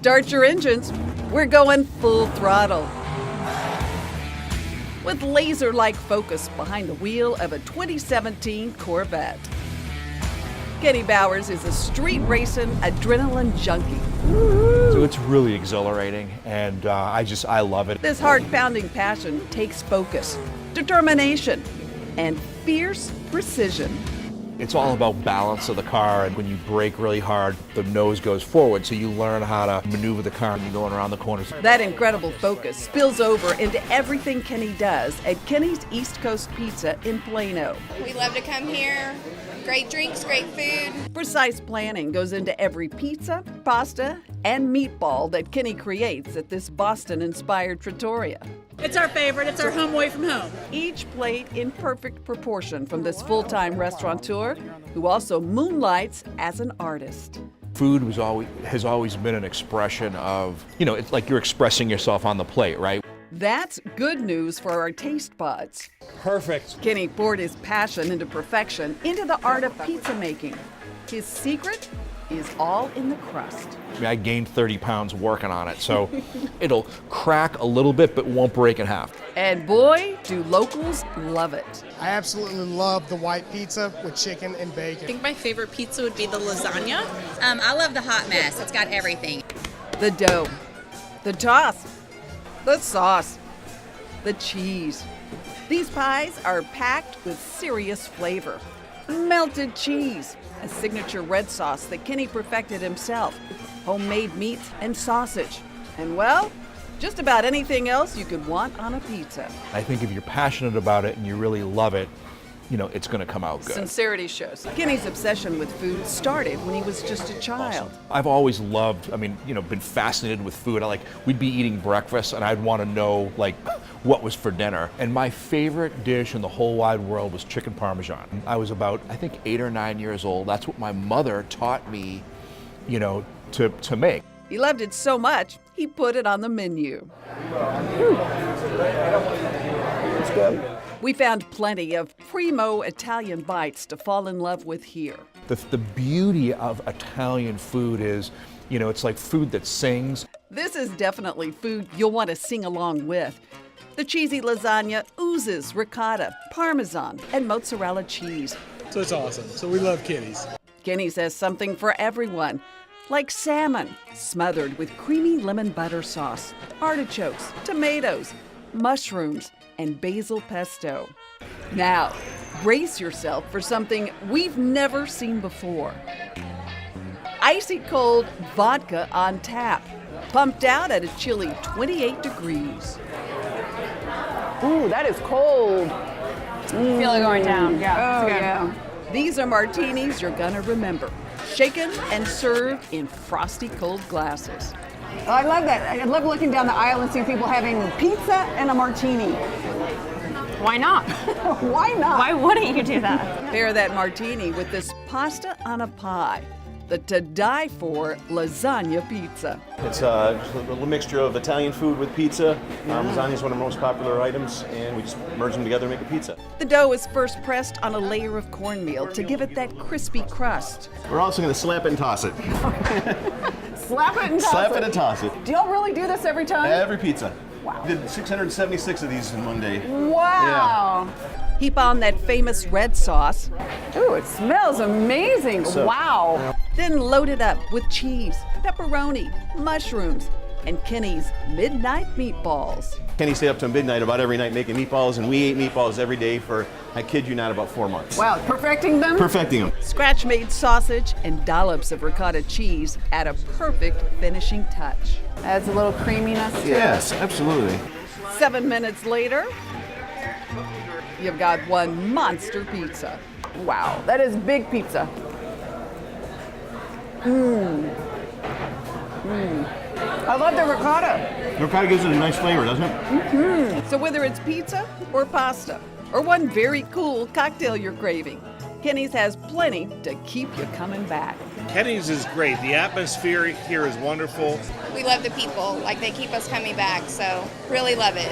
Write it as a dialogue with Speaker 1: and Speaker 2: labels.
Speaker 1: Start your engines. We're going full throttle. With laser-like focus behind the wheel of a 2017 Corvette. Kenny Bowers is a street racing adrenaline junkie.
Speaker 2: So it's really exhilarating, and I love it.
Speaker 1: This heart-pounding passion takes focus, determination, and fierce precision.
Speaker 2: It's all about balance of the car, and when you brake really hard, the nose goes forward, so you learn how to maneuver the car when you're going around the corners.
Speaker 1: That incredible focus spills over into everything Kenny does at Kenny's East Coast Pizza in Plano.
Speaker 3: We love to come here. Great drinks, great food.
Speaker 1: Precise planning goes into every pizza, pasta, and meatball that Kenny creates at this Boston-inspired trattoria.
Speaker 4: It's our favorite. It's our home away from home.
Speaker 1: Each plate in perfect proportion from this full-time restaurateur who also moonlights as an artist.
Speaker 2: Food has always been an expression of, it's like you're expressing yourself on the plate, right?
Speaker 1: That's good news for our taste buds.
Speaker 5: Perfect.
Speaker 1: Kenny poured his passion into perfection, into the art of pizza making. His secret is all in the crust.
Speaker 2: I gained 30 pounds working on it, so it'll crack a little bit, but won't break in half.
Speaker 1: And boy, do locals love it.
Speaker 5: I absolutely love the white pizza with chicken and bacon.
Speaker 6: I think my favorite pizza would be the lasagna. I love the hot mess. It's got everything.
Speaker 1: The dough, the toss, the sauce, the cheese. These pies are packed with serious flavor. Melted cheese, a signature red sauce that Kenny perfected himself, homemade meats and sausage, and well, just about anything else you could want on a pizza.
Speaker 2: I think if you're passionate about it and you really love it, it's going to come out good.
Speaker 1: Sincerity shows. Kenny's obsession with food started when he was just a child.
Speaker 2: I've always loved, been fascinated with food. We'd be eating breakfast and I'd want to know, what was for dinner. And my favorite dish in the whole wide world was chicken parmesan. I was about, 8 or 9 years old. That's what my mother taught me, to make.
Speaker 1: He loved it so much, he put it on the menu. It's good. We found plenty of primo Italian bites to fall in love with here.
Speaker 2: The beauty of Italian food is, it's like food that sings.
Speaker 1: This is definitely food you'll want to sing along with. The cheesy lasagna oozes ricotta, parmesan, and mozzarella cheese.
Speaker 5: So it's awesome. So we love Kenny's.
Speaker 1: Kenny's has something for everyone, like salmon smothered with creamy lemon butter sauce, artichokes, tomatoes, mushrooms, and basil pesto. Now, brace yourself for something we've never seen before. Icy cold vodka on tap, pumped out at a chilly 28 degrees. Ooh, that is cold.
Speaker 7: Feel it going down. Yeah.
Speaker 1: Oh, yeah. These are martinis you're gonna remember. Shaken and served in frosty cold glasses.
Speaker 7: I love that. I love looking down the aisle and seeing people having pizza and a martini.
Speaker 8: Why not?
Speaker 7: Why not?
Speaker 8: Why wouldn't you do that?
Speaker 1: Pair that martini with this pasta on a pie, the to die for lasagna pizza.
Speaker 9: It's a little mixture of Italian food with pizza. Lasagna is one of our most popular items, and we just merge them together and make a pizza.
Speaker 1: The dough is first pressed on a layer of cornmeal to give it that crispy crust.
Speaker 9: We're also going to slap it and toss it.
Speaker 7: Slap it and toss
Speaker 9: Slap
Speaker 7: it.
Speaker 9: it and toss it.
Speaker 7: Do y'all really do this every time?
Speaker 9: Every pizza.
Speaker 7: Wow.
Speaker 9: We did 676 of these in one day.
Speaker 7: Wow.
Speaker 1: Heap on that famous red sauce.
Speaker 7: Ooh, it smells amazing.
Speaker 9: So-
Speaker 7: Wow.
Speaker 1: Then load it up with cheese, pepperoni, mushrooms, and Kenny's midnight meatballs.
Speaker 9: Kenny stayed up till midnight about every night making meatballs, and we ate meatballs every day for, I kid you not, about 4 months.
Speaker 7: Wow, perfecting them?
Speaker 9: Perfecting them.
Speaker 1: Scratch-made sausage and dollops of ricotta cheese add a perfect finishing touch.
Speaker 7: Adds a little creaminess to
Speaker 9: Yes, absolutely.
Speaker 1: 7 minutes later, you've got one monster pizza.
Speaker 7: it. Wow, that is big pizza. I love the ricotta.
Speaker 9: Ricotta gives it a nice flavor, doesn't it?
Speaker 1: So whether it's pizza or pasta, or one very cool cocktail you're craving, Kenny's has plenty to keep you coming back.
Speaker 10: Kenny's is great. The atmosphere here is wonderful.
Speaker 3: We love the people. They keep us coming back, so really love it.